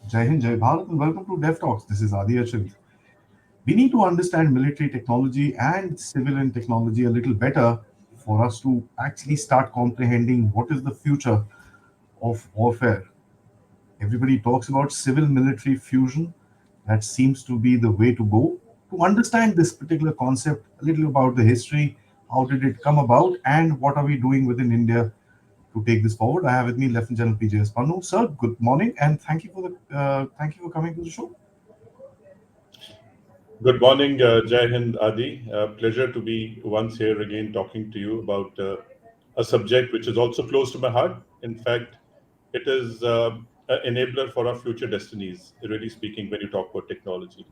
Jai Hind, Jai Bharat, and welcome to Dev Talks. This is Aadi. We need to understand military technology and civilian technology a little better for us to actually start comprehending what is the future of warfare. Everybody talks about civil military fusion. That seems to be the way to go. To understand this particular concept, a little about the history, how did it come about, and what are we doing within India to take this forward. I have with me Lieutenant General PJS Pannu. Sir, good morning, and thank you for coming to the show. Good morning, Jai Hind Adi. Pleasure to be once here again talking to you about a subject which is also close to my heart. In fact, it is an enabler for our future destinies, really speaking, when you talk about technology.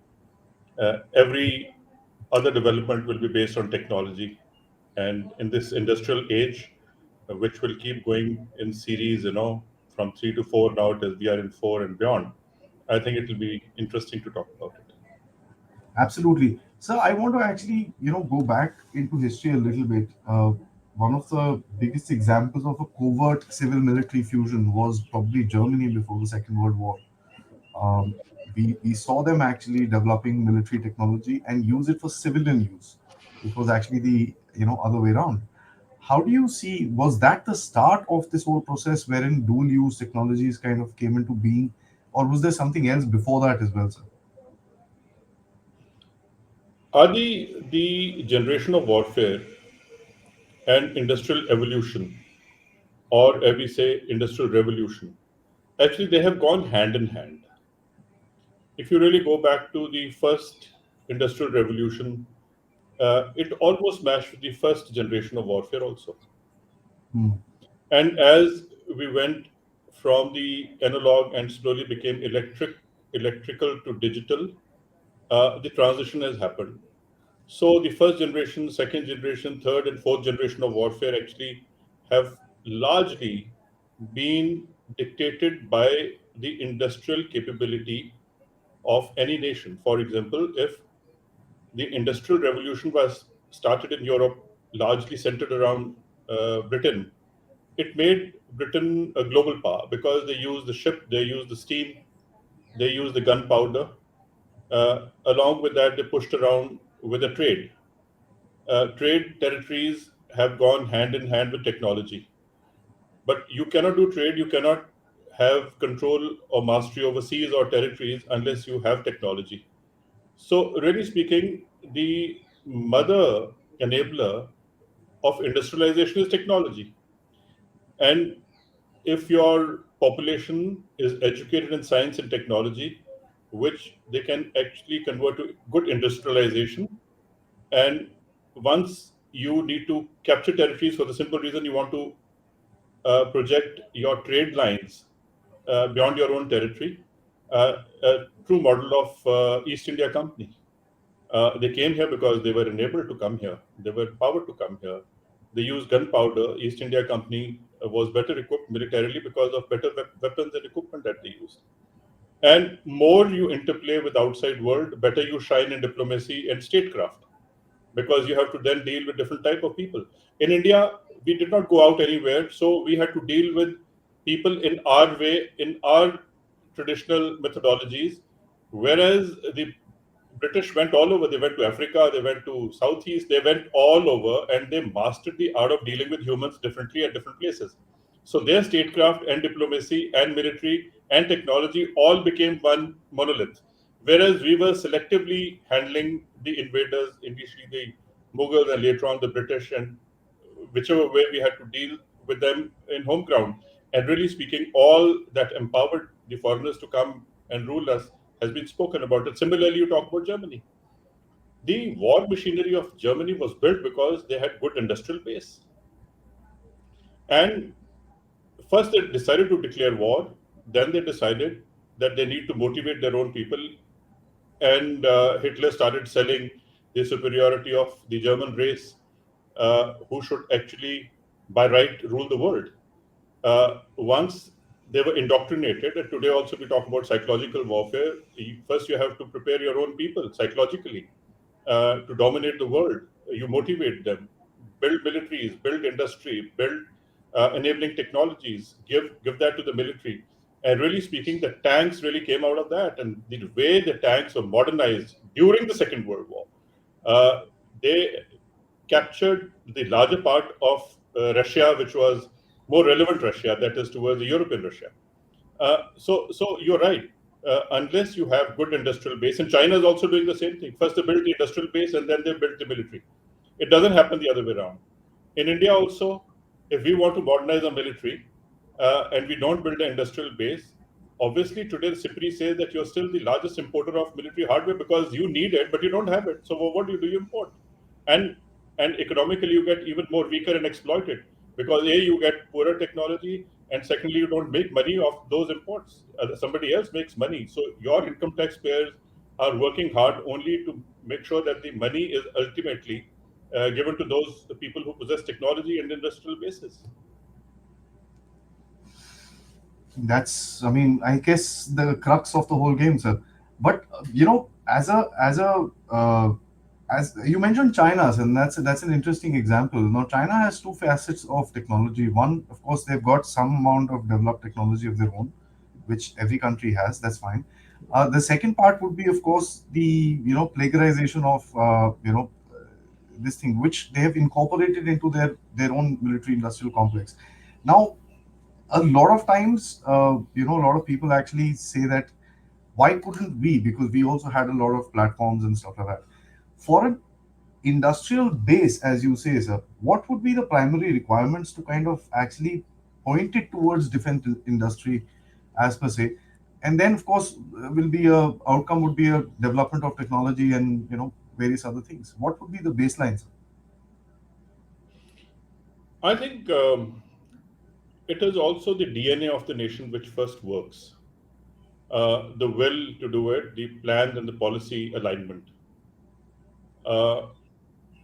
Every other development will be based on technology. And in this industrial age, which will keep going in series, from 3 to 4, now it is we are in 4 and beyond. I think it will be interesting to talk about it. Absolutely. So I want to actually, go back into history a little bit. One of the biggest examples of a covert civil military fusion was probably Germany before the Second World War. Um, we saw them actually developing military technology and use it for civilian use. It was actually the, other way around. How do you see, was that the start of this whole process wherein dual use technologies kind of came into being, or was there something else before that as well, sir? Are the generation of warfare and industrial evolution, or as we say, industrial revolution, actually they have gone hand in hand. If you really go back to the first industrial revolution, it almost matched with the first generation of warfare also. Hmm. And as we went from the analog and slowly became electrical to digital, the transition has happened. So the first generation, second generation, third and fourth generation of warfare actually have largely been dictated by the industrial capability of any nation. For example, if the industrial revolution was started in Europe, largely centered around Britain, it made Britain a global power because they used the ship, they used the steam, they used the gunpowder. Along with that, they pushed around with the trade. Trade territories have gone hand in hand with technology. But you cannot do trade, you cannot have control or mastery over seas or territories unless you have technology. So, really speaking, the mother enabler of industrialization is technology. And if your population is educated in science and technology, which they can actually convert to good industrialization, and once you need to capture territories for the simple reason you want to project your trade lines beyond your own territory, a true model of East India Company. They came here because they were enabled to come here. They were empowered to come here. They used gunpowder. East India Company was better equipped militarily because of better weapons and equipment that they used. And more you interplay with outside world, better you shine in diplomacy and statecraft because you have to then deal with different type of people. In India, we did not go out anywhere, so we had to deal with people in our way, in our traditional methodologies. Whereas the British went all over. They went to Africa, they went to Southeast, they went all over, and they mastered the art of dealing with humans differently at different places. So their statecraft and diplomacy and military and technology all became one monolith. Whereas we were selectively handling the invaders, initially the Mughals and later on the British, and whichever way we had to deal with them in home ground. And really speaking, all that empowered the foreigners to come and rule us has been spoken about. And similarly, you talk about Germany. The war machinery of Germany was built because they had good industrial base. And first they decided to declare war. Then they decided that they need to motivate their own people. And Hitler started selling the superiority of the German race, who should actually, by right, rule the world. Once they were indoctrinated, and today also we talk about psychological warfare, first you have to prepare your own people psychologically to dominate the world. You motivate them, build militaries, build industry, build enabling technologies, give that to the military. And really speaking, the tanks really came out of that. And the way the tanks were modernized during the Second World War, uh, they captured the larger part of Russia, which was more relevant Russia, that is towards the European Russia. So you're right. Unless you have good industrial base, and China is also doing the same thing. First they build the industrial base, and then they build the military. It doesn't happen the other way around. In India also, if we want to modernize our military and we don't build an industrial base, obviously today the CIPRI says that you're still the largest importer of military hardware because you need it, but you don't have it. So what do? You import, and and economically you get even more weaker and exploited because a you get poorer technology, and secondly you don't make money off those imports. Somebody else makes money. So your income taxpayers are working hard only to make sure that the money is ultimately given to those people who possess technology and industrial bases. That's, I mean, I guess the crux of the whole game, sir. But as you mentioned China, and that's an interesting example. Now, China has two facets of technology. One, of course, they've got some amount of developed technology of their own, which every country has. That's fine. The second part would be, of course, the plagiarization of this thing, which they have incorporated into their own military industrial complex. Now, a lot of times, a lot of people actually say that why couldn't we? Because we also had a lot of platforms and stuff like that. For an industrial base, as you say, sir, what would be the primary requirements to kind of actually point it towards defense industry, as per se? And then, of course, will be a outcome would be a development of technology and various other things. What would be the baseline, sir? I think it is also the DNA of the nation which first works. The will to do it, the plan and the policy alignment. Uh,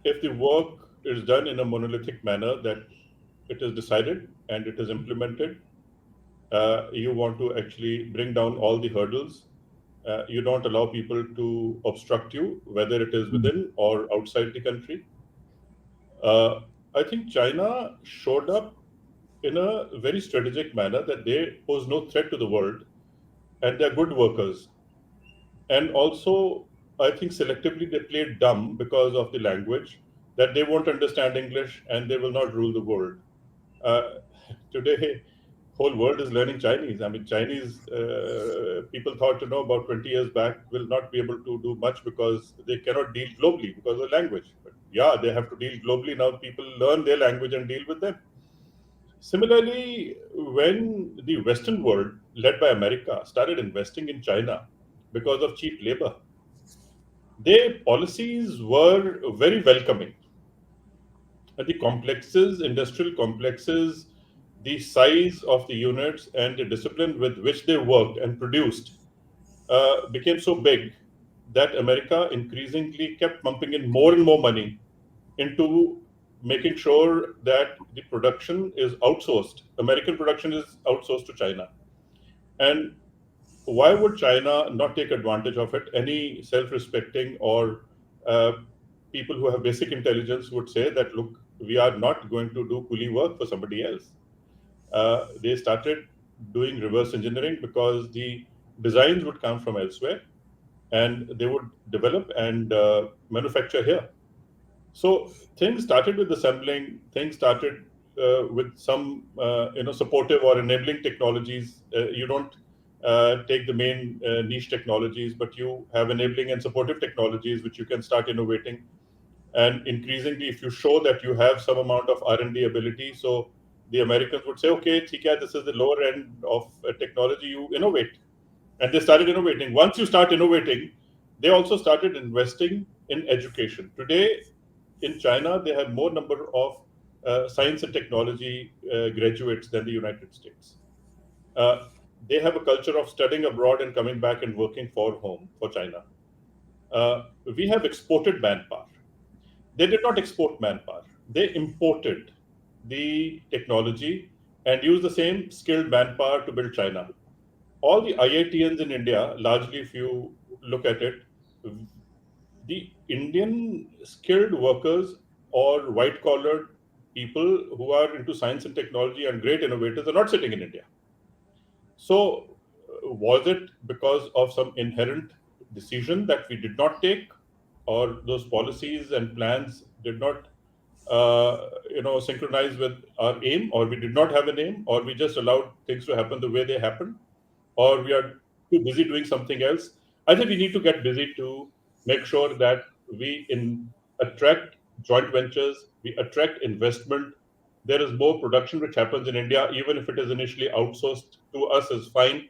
if the work is done in a monolithic manner, that it is decided and it is implemented, you want to actually bring down all the hurdles. You don't allow people to obstruct you, whether it is within or outside the country. Uh, I think China showed up in a very strategic manner that they pose no threat to the world and they're good workers. And also, I think selectively they played dumb because of the language, that they won't understand English and they will not rule the world. Uh, Today, whole world is learning Chinese. I mean, Chinese people thought, about 20 years back will not be able to do much because they cannot deal globally because of language. But yeah, they have to deal globally now. People learn their language and deal with them. Similarly, when the Western world, led by America, started investing in China because of cheap labor, their policies were very welcoming. The complexes, industrial complexes, the size of the units, and the discipline with which they worked and produced became so big that America increasingly kept pumping in more and more money into making sure that the production is outsourced. American production is outsourced to China. And why would China not take advantage of it? Any self respecting or uh, people who have basic intelligence would say that, look, we are not going to do coolie work for somebody else. They started doing reverse engineering because the designs would come from elsewhere and they would develop and manufacture here. So things started with assembling. Things started with some supportive or enabling technologies. You don't take the main niche technologies, but you have enabling and supportive technologies which you can start innovating. And increasingly, if you show that you have some amount of R&D ability, so the Americans would say, okay, ठीक है, this is the lower end of technology, you innovate. And they started innovating. Once you start innovating, they also started investing in education. Today, in China, they have more number of science and technology graduates than the United States. Uh, they have a culture of studying abroad and coming back and working for home, for China. We have exported manpower. They did not export manpower. They imported the technology and used the same skilled manpower to build China. All the IITians in India, largely, if you look at it, the Indian skilled workers or white collared people who are into science and technology and great innovators are not sitting in India. So, was it because of some inherent decision that we did not take, or those policies and plans did not, synchronize with our aim, or we did not have an aim, or we just allowed things to happen the way they happened, or we are too busy doing something else? I think we need to get busy to make sure that we attract joint ventures, we attract investment. There is more production which happens in India, even if it is initially outsourced to us, is fine.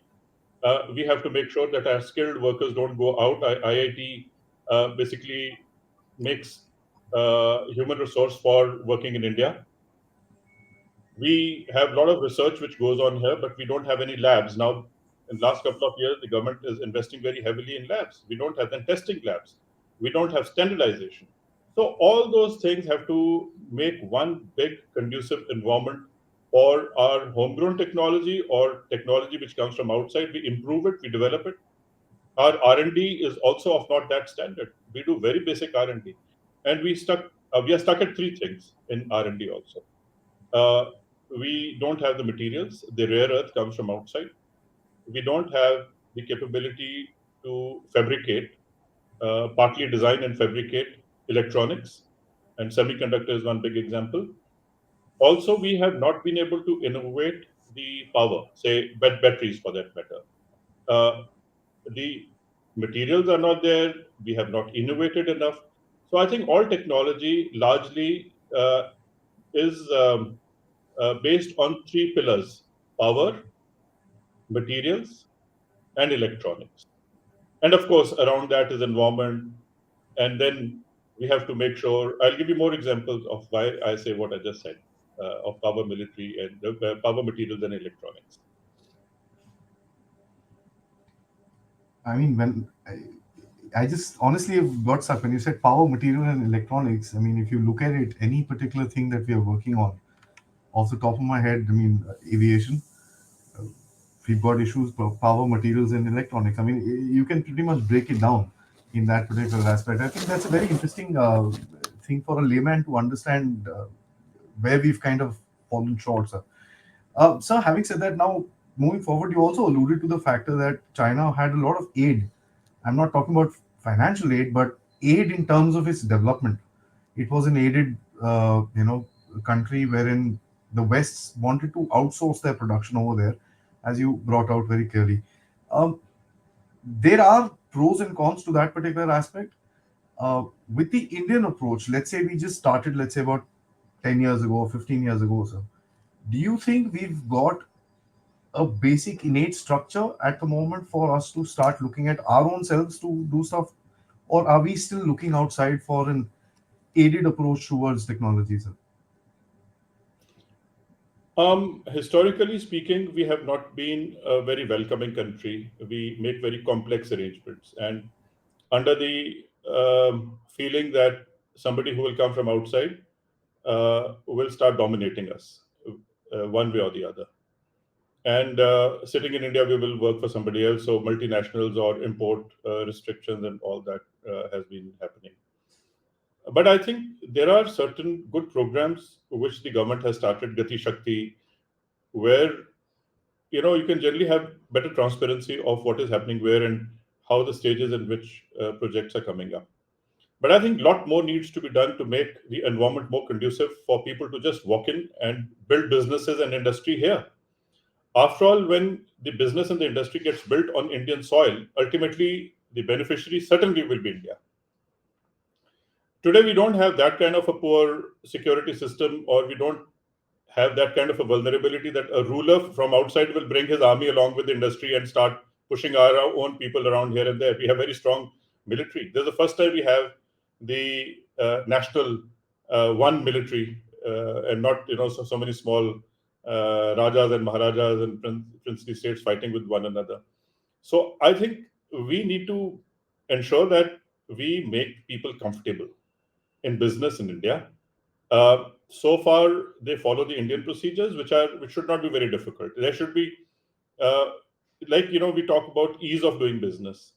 We have to make sure that our skilled workers don't go out. IIT basically makes human resource for working in India. We have a lot of research which goes on here, but we don't have any labs. Now, in the last couple of years, the government is investing very heavily in labs. We don't have then testing labs. We don't have standardization. So all those things have to make one big conducive environment for our homegrown technology or technology which comes from outside. We improve it, we develop it. Our R&D is also of not that standard. We do very basic R&D, and we are stuck at three things in R&D also. Uh, we don't have the materials. The rare earth comes from outside. We don't have the capability to fabricate, partly design and fabricate electronics, and semiconductor is one big example. Also, we have not been able to innovate the power, say batteries for that matter. Uh, the materials are not there. We have not innovated enough. So I think all technology largely is based on three pillars: power, materials, and electronics. And of course, around that is environment. And then we have to make sure. I'll give you more examples of why I say what I just said, of power, military, and power, materials, and electronics. I mean, I just honestly have got stuck when you said power, material, and electronics. I mean, if you look at it, any particular thing that we are working on, off the top of my head, I mean, aviation, we've got issues, power, materials, and electronics. I mean, you can pretty much break it down in that particular aspect. I think that's a very interesting thing for a layman to understand where we've kind of fallen short, sir. Sir, having said that, now moving forward, you also alluded to the factor that China had a lot of aid. I'm not talking about financial aid, but aid in terms of its development. It was an aided, country wherein the West wanted to outsource their production over there, as you brought out very clearly. Um, there are pros and cons to that particular aspect. With the Indian approach, let's say we just started, let's say about 10 years ago, 15 years ago, sir. Do you think we've got a basic innate structure at the moment for us to start looking at our own selves to do stuff, or are we still looking outside for an aided approach towards technologies? Historically speaking, we have not been a very welcoming country. We make very complex arrangements, and under the feeling that somebody who will come from outside will start dominating us, one way or the other. And sitting in India, we will work for somebody else. So multinationals or import restrictions and all that has been happening. But I think there are certain good programs which the government has started, Gati Shakti, where you can generally have better transparency of what is happening where and how the stages in which projects are coming up. But I think a lot more needs to be done to make the environment more conducive for people to just walk in and build businesses and industry here. After all, when the business and the industry gets built on Indian soil, ultimately the beneficiary certainly will be India. Today, we don't have that kind of a poor security system, or we don't have that kind of a vulnerability that a ruler from outside will bring his army along with the industry and start pushing our own people around here and there. We have very strong military. This is the first time we have the national one military, and not so many small rajas and maharajas and princely states fighting with one another. So I think we need to ensure that we make people comfortable in business in India. So far, they follow the Indian procedures, which should not be very difficult. There should be, uh, we talk about ease of doing business.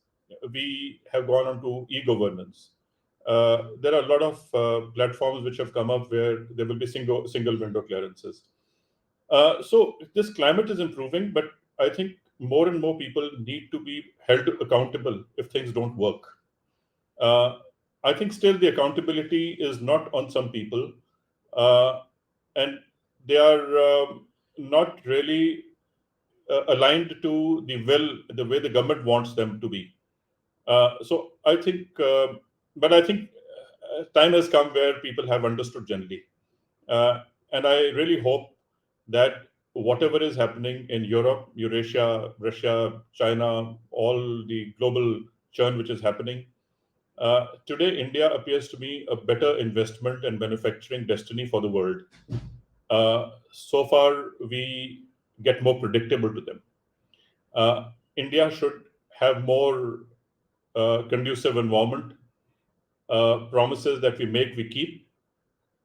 We have gone on to e-governance. There are a lot of platforms which have come up where there will be single window clearances. So this climate is improving, but I think more and more people need to be held accountable if things don't work. Uh, I think still the accountability is not on some people, uh, and they are not really aligned to the way the government wants them to be. So I think, but I think time has come where people have understood generally, uh, and I really hope that whatever is happening in Europe, Eurasia, Russia, China, all the global churn which is happening, today, India appears to be a better investment and manufacturing destiny for the world. So far, we get more predictable to them. India should have more conducive environment. Promises that we make, we keep.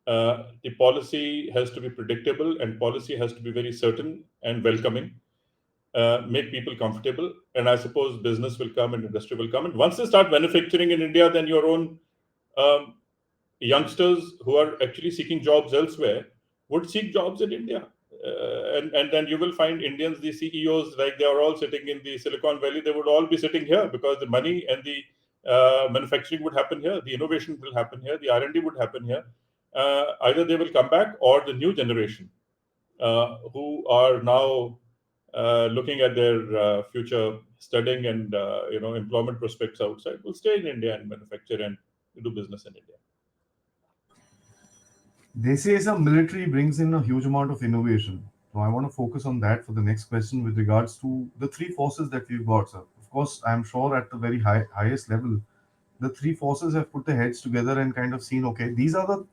The policy has to be predictable, and policy has to be very certain and welcoming. Make people comfortable, and I suppose business will come and industry will come. And once they start manufacturing in India, then your own um, youngsters who are actually seeking jobs elsewhere would seek jobs in India. And then you will find Indians, the CEOs, like they are all sitting in the Silicon Valley, they would all be sitting here because the money and the manufacturing would happen here, the innovation will happen here, the R&D would happen here. Either they will come back, or the new generation who are now looking at their future studying and employment prospects outside will stay in India and manufacture and do business in India. They say some military brings in a huge amount of innovation. So I want to focus on that for the next question with regards to the three forces that we've got, sir. Of course, I'm sure at the very highest level, the three forces have put their heads together and kind of seen, okay, these are the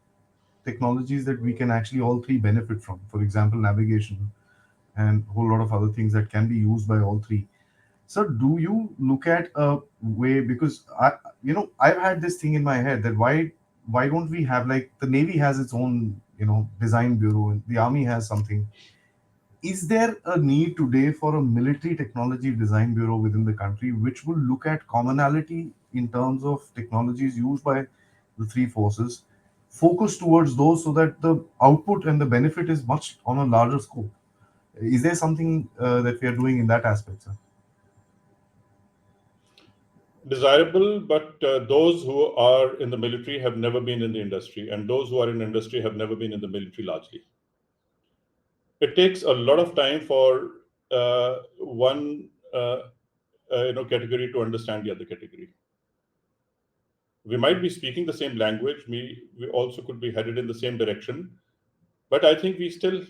technologies that we can actually all three benefit from. For example, navigation and a whole lot of other things that can be used by all three. So do you look at a way, because I've had this thing in my head that why don't we have, like, the Navy has its own design bureau and the Army has something. Is there a need today for a military technology design bureau within the country which will look at commonality in terms of technologies used by the three forces, focus towards those so that the output and the benefit is much on a larger scope? Is there something that we are doing in that aspect, sir? Desirable, but those who are in the military have never been in the industry, and those who are in industry have never been in the military largely. It takes a lot of time for one category to understand the other category. We might be speaking the same language. We also could be headed in the same direction, but I think we still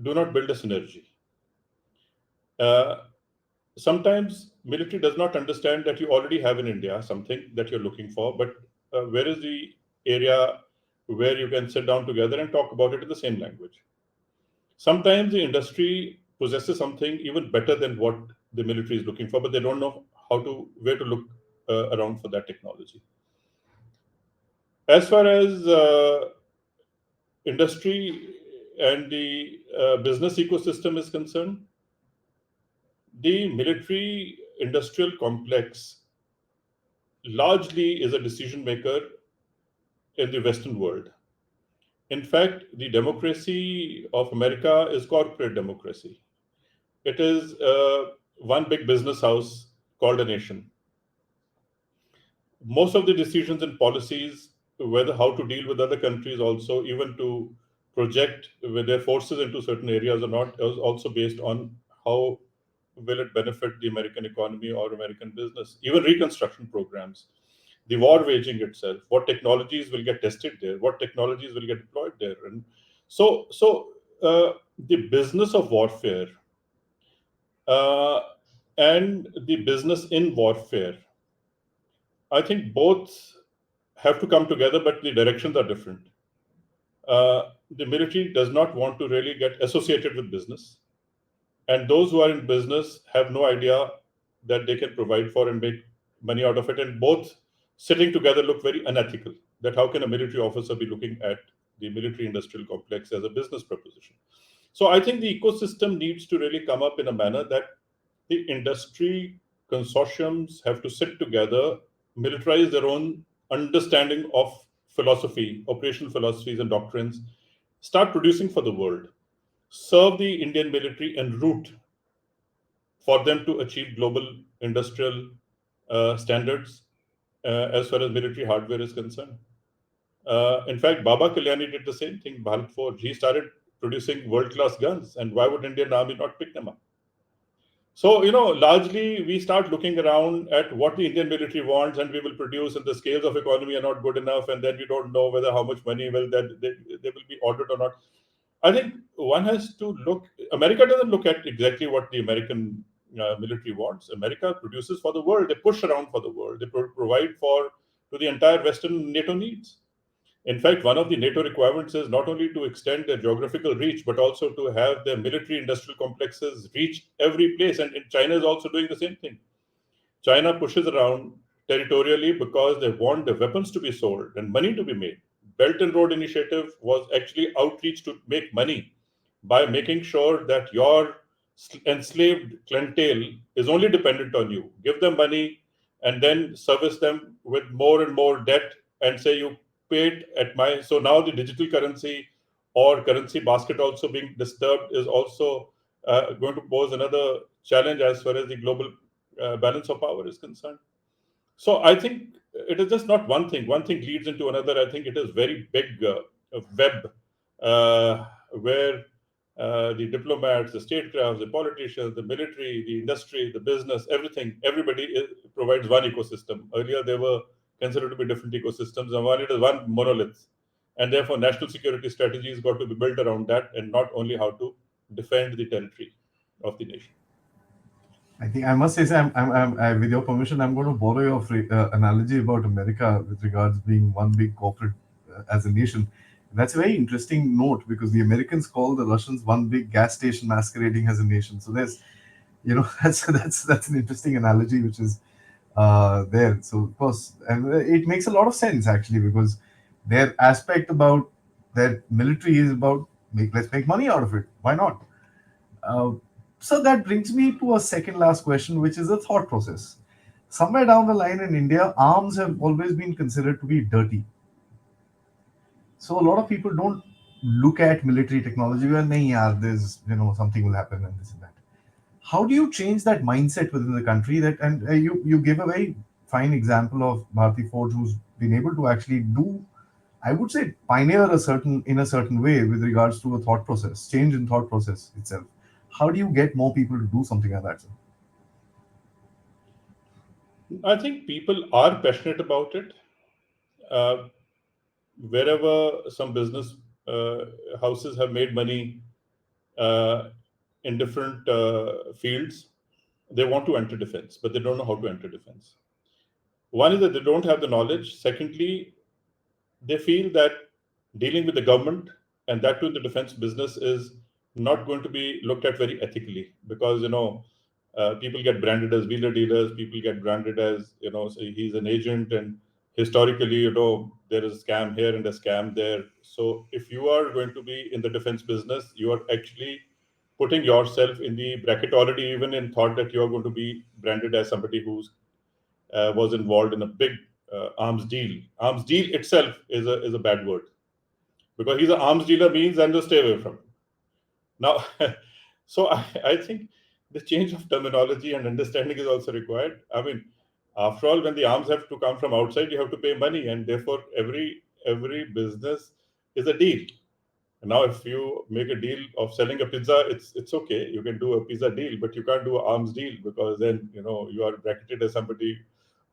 do not build a synergy. Uh, Sometimes military does not understand that you already have in India something that you're looking for, but where is the area where you can sit down together and talk about it in the same language? Sometimes the industry possesses something even better than what the military is looking for, but they don't know where to look around for that technology. As far as industry and the business ecosystem is concerned, the military industrial complex largely is a decision maker in the Western world. In fact, the democracy of America is corporate democracy. It is one big business house called a nation. Most of the decisions and policies, whether how to deal with other countries, also even to project with their forces into certain areas or not, is also based on how will it benefit the American economy or American business. Even reconstruction programs, the war waging itself, what technologies will get tested there, what technologies will get deployed there, and the business of warfare uh, and the business in warfare, I think both have to come together, but the directions are different. The military does not want to really get associated with business, and those who are in business have no idea that they can provide for and make money out of it. And both sitting together look very unethical. That how can a military officer be looking at the military industrial complex as a business proposition? So I think the ecosystem needs to really come up in a manner that the industry consortiums have to sit together, militarize their own understanding of philosophy, operational philosophies and doctrines, start producing for the world, serve the Indian military en route for them to achieve global industrial standards as far as military hardware is concerned. In fact, Baba Kalyani did the same thing, Bharat Forge. He started producing world class guns, and why would Indian Army not pick them up? So, largely we start looking around at what the Indian military wants, and we will produce, and the scales of economy are not good enough, and then we don't know whether how much money will that they will be ordered or not. I think one has to look. America doesn't look at exactly what the American military wants. America produces for the world. They push around for the world. They provide for to the entire Western NATO needs. In fact, one of the NATO requirements is not only to extend their geographical reach, but also to have their military industrial complexes reach every place. And China is also doing the same thing. China pushes around territorially because they want the weapons to be sold and money to be made. Belt and Road Initiative was actually outreach to make money by making sure that your enslaved clientele is only dependent on you. Give them money and then service them with more and more debt and say you paid at my. So now the digital currency or currency basket also being disturbed is also going to pose another challenge as far as the global balance of power is concerned. So I think it is just not one thing. One thing leads into another. I think it is very big web where the diplomats, the statecrafts, the politicians, the military, the industry, the business, everything, everybody provides one ecosystem. Earlier, they were considered to be different ecosystems, and one it is one monolith. And therefore, national security strategies got to be built around that, and not only how to defend the territory of the nation. I think I must say, sir, with your permission, I'm going to borrow your analogy about America with regards being one big corporate as a nation. That's a very interesting note because the Americans call the Russians one big gas station masquerading as a nation. So there's, that's an interesting analogy which is there. So of course, and it makes a lot of sense actually because their aspect about their military is about let's make money out of it. Why not? Uh, so that brings me to a second last question, which is the thought process. Somewhere down the line in India, arms have always been considered to be dirty. So a lot of people don't look at military technology where, nahi yaar, there's, something will happen and this and that. How do you change that mindset within the country? That and you give a very fine example of Bharati Forge, who's been able to actually do, I would say, pioneer in a certain way with regards to a thought process, change in thought process itself. How do you get more people to do something like that, sir? I think people are passionate about it. Uh, Wherever some business uh, houses have made money uh, in different fields, they want to enter defense, but they don't know how to enter defense. One is that they don't have the knowledge. Secondly, they feel that dealing with the government and that too in the defense business is not going to be looked at very ethically because people get branded as wheeler dealers, people get branded as say he's an agent, and historically there is a scam here and a scam there. So if you are going to be in the defense business, you are actually putting yourself in the bracket already, even in thought that you are going to be branded as somebody who's was involved in a big arms deal. Arms deal itself is a bad word because he's an arms dealer means and just stay away from him. Now, so I think the change of terminology and understanding is also required. I mean, after all, when the arms have to come from outside, you have to pay money, and therefore every business is a deal. Now, if you make a deal of selling a pizza, it's okay. You can do a pizza deal, but you can't do an arms deal because then you are bracketed as somebody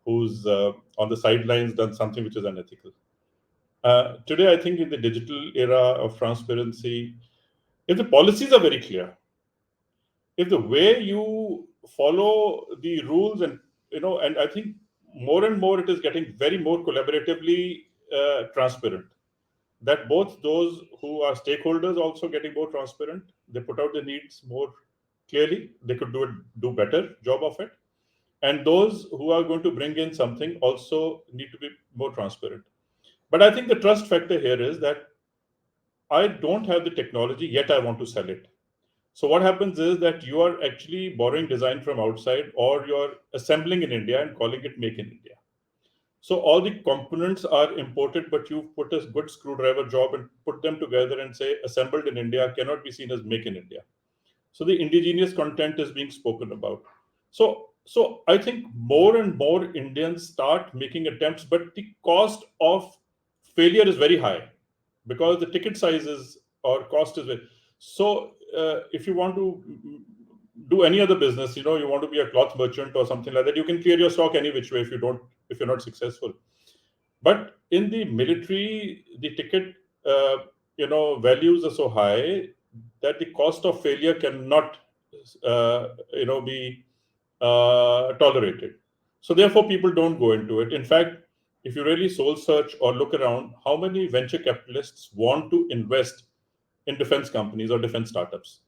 who's on the sidelines done something which is unethical. Today, I think in the digital era of transparency, if the policies are very clear, if the way you follow the rules and I think more and more it is getting very more collaboratively transparent, that both those who are stakeholders also getting more transparent, they put out the needs more clearly, they could do better job of it, and those who are going to bring in something also need to be more transparent. But I think the trust factor here is that I don't have the technology yet, I want to sell it. So what happens is that you are actually borrowing design from outside, or you're assembling in India and calling it make in India. So all the components are imported, but you put a good screwdriver job and put them together and say assembled in India cannot be seen as make in India. So the indigenous content is being spoken about. So I think more and more Indians start making attempts, but the cost of failure is very high because the ticket size is or cost is very. So if you want to do any other business, you want to be a cloth merchant or something like that, you can clear your stock any which way if you're not successful. But in the military, the ticket values are so high that the cost of failure cannot be tolerated. So therefore, people don't go into it. In fact, if you really soul search or look around, how many venture capitalists want to invest in defense companies or defense startups?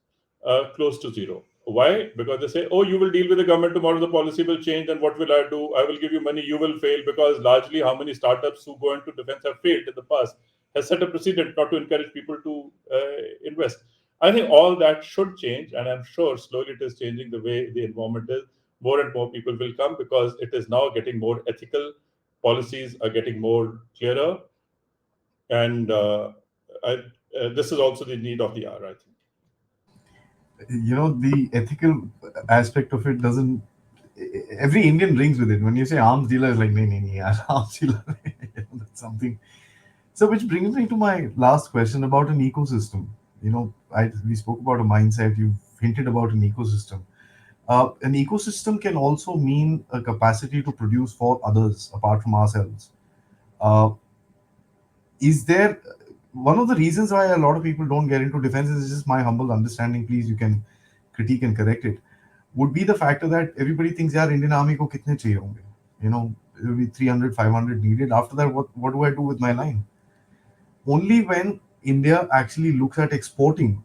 Close to zero. Why? Because they say, oh, you will deal with the government tomorrow, the policy will change, and what will I do? I will give you money, you will fail. Because largely, how many startups who go into defense have failed in the past has set a precedent not to encourage people to invest. I think all that should change, and I'm sure slowly it is changing the way the environment is. More and more people will come because it is now getting more ethical. Policies are getting more clearer, and this is also the need of the hour, I think. The ethical aspect of it doesn't. Every Indian rings with it. When you say arms dealer, it's like, nee, nee, nee, yaar, arms dealer. That's something. So, which brings me to my last question about an ecosystem. We spoke about a mindset. You've hinted about an ecosystem. An ecosystem can also mean a capacity to produce for others apart from ourselves. Uh, is there one of the reasons why a lot of people don't get into defense is just my humble understanding. Please, you can critique and correct it. Would be the factor that everybody thinks, yeah, Indian Army ko kitne chahiye honge? It will be 300, 500 needed. After that, what do I do with my line? Only when India actually looks at exporting,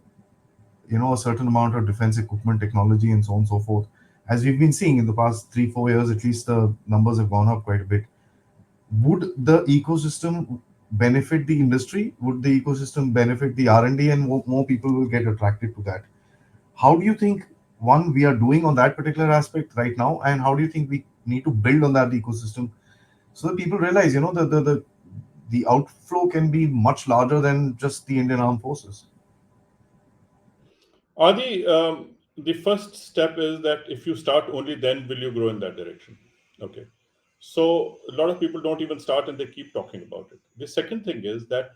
a certain amount of defense equipment, technology, and so on and so forth. As we've been seeing in the past 3, 4 years, at least the numbers have gone up quite a bit. Would the ecosystem benefit the industry? Would the ecosystem benefit the R&D, and more people will get attracted to that? How do you think, one, we are doing on that particular aspect right now, and how do you think we need to build on that ecosystem so that people realize, the outflow can be much larger than just the Indian Armed Forces? Adi, the first step is that if you start only then will you grow in that direction. Okay. So a lot of people don't even start and they keep talking about it. The second thing is that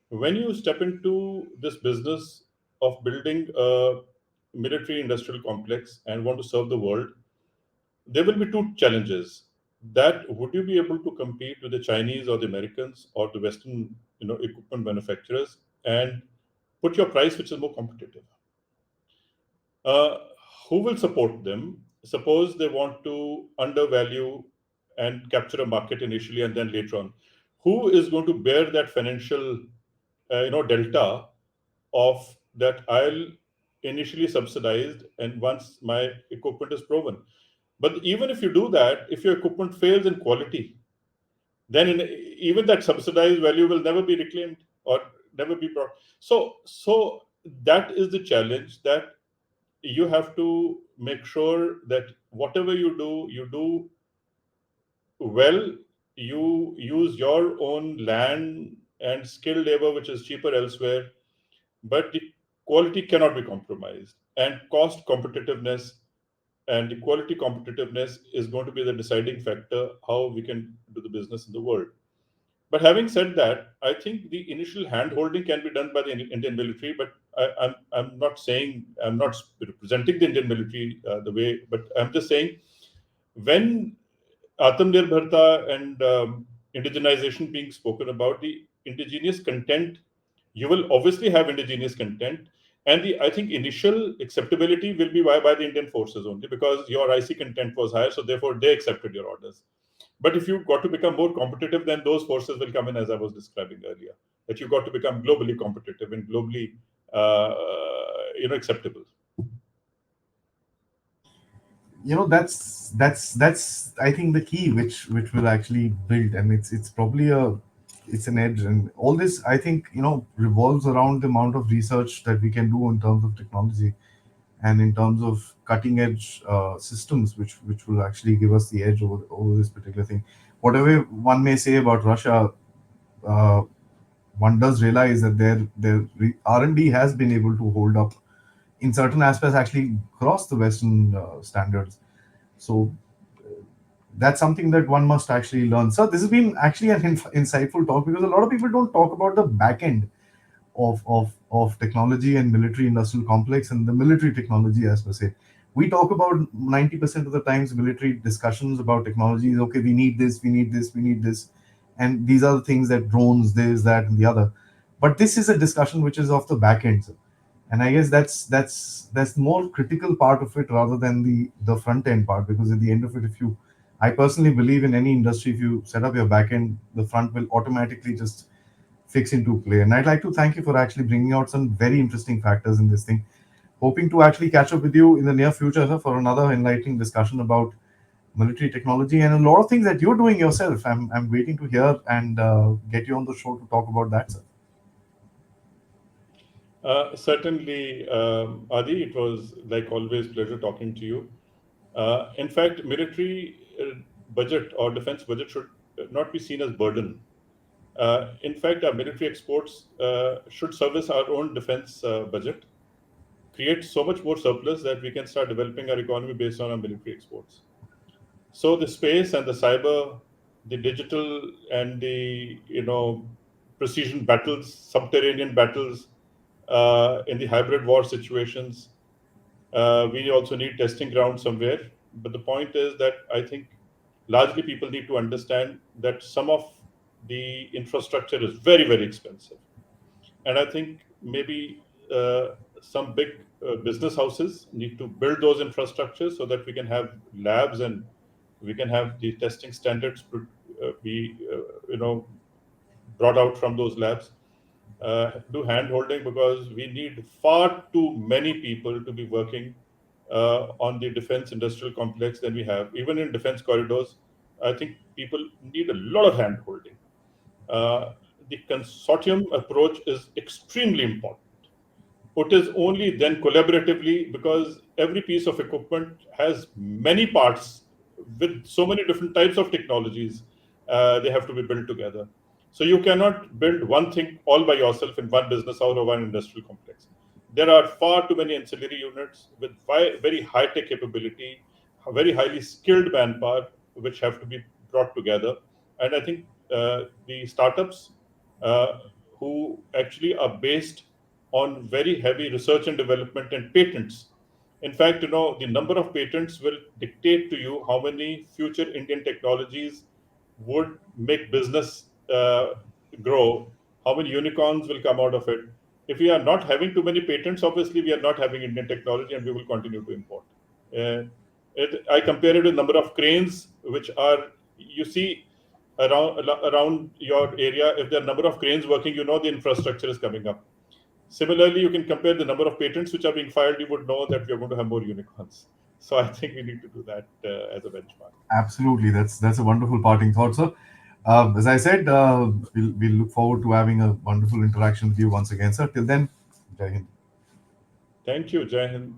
when you step into this business of building a military industrial complex and want to serve the world, there will be two challenges. That would you be able to compete with the Chinese or the Americans or the Western, equipment manufacturers and put your price which is more competitive. uh, who will support them? Suppose they want to undervalue and capture a market initially, and then later on, who is going to bear that financial, delta of that? I'll initially subsidized, and once my equipment is proven. But even if you do that, if your equipment fails in quality, then even that subsidized value will never be reclaimed or never be brought. So that is the challenge, that you have to make sure that whatever you do well. You use your own land and skilled labor which is cheaper elsewhere, but the quality cannot be compromised, and cost competitiveness and the quality competitiveness is going to be the deciding factor how we can do the business in the world. But having said that, I think the initial hand holding can be done by the Indian military. But I'm not saying, I'm not representing the Indian military the way, but I'm just saying when Atmanirbharta and indigenization being spoken about, the indigenous content, you will obviously have indigenous content. And I think initial acceptability will be by the Indian forces only because your IC content was higher, so therefore they accepted your orders. But if you've got to become more competitive, then those forces will come in, as I was describing earlier. That you've got to become globally competitive and globally, acceptable. That's I think the key which will actually build, and it's probably it's an edge. And all this, I think, revolves around the amount of research that we can do in terms of technology and in terms of cutting edge systems which will actually give us the edge over this particular thing. Whatever one may say about Russia, one does realize that their R&D has been able to hold up in certain aspects actually cross the Western standards. So that's something that one must actually learn. So this has been actually an insightful talk, because a lot of people don't talk about the back end of technology and military industrial complex and the military technology as per se. We talk about 90% of the times military discussions about technology is okay, we need this, we need this, we need this. And these are the things that drones, this, that, and the other. But this is a discussion which is of the back end. And I guess that's the more critical part of it rather than the front end part, because at the end of it, if you I personally believe in any industry, if you set up your back end, the front will automatically just fix into play. And I'd like to thank you for actually bringing out some very interesting factors in this thing. Hoping to actually catch up with you in the near future, sir, for another enlightening discussion about military technology and a lot of things that you're doing yourself. I'm waiting to hear and get you on the show to talk about that, sir. Certainly, Adi, it was like always pleasure talking to you. In fact, military budget or defense budget should not be seen as burden. In fact, our military exports should service our own defense budget, create so much more surplus that we can start developing our economy based on our military exports. So the space and the cyber, the digital and the precision battles, subterranean battles, in the hybrid war situations, we also need testing ground somewhere. But the point is that I think largely people need to understand that some of the infrastructure is very, very expensive. And I think maybe some big business houses need to build those infrastructures so that we can have labs and we can have the testing standards be brought out from those labs. Do hand holding, because we need far too many people to be working on the defense industrial complex than we have. Even in defense corridors, I think people need a lot of hand holding. Uh, the consortium approach is extremely important. It is only then collaboratively, because every piece of equipment has many parts with so many different types of technologies. They have to be built together. So you cannot build one thing all by yourself in one business house or one industrial complex. There are far too many ancillary units with very high tech capability, very highly skilled manpower, which have to be brought together. And I think the startups uh, who actually are based on very heavy research and development and patents. In fact, the number of patents will dictate to you how many future Indian technologies would make business grow, how many unicorns will come out of it. If we are not having too many patents, obviously we are not having Indian technology and we will continue to import. Uh, I compare it with number of cranes, which are, you see, around your area. If there are number of cranes working, the infrastructure is coming up. Similarly, you can compare the number of patents which are being filed. You would know that we are going to have more unicorns. So I think we need to do that as a benchmark. Absolutely, that's a wonderful parting thought, sir. As I said, we'll look forward to having a wonderful interaction with you once again, sir. Till then, Jai Hind. Thank you, Jai Hind.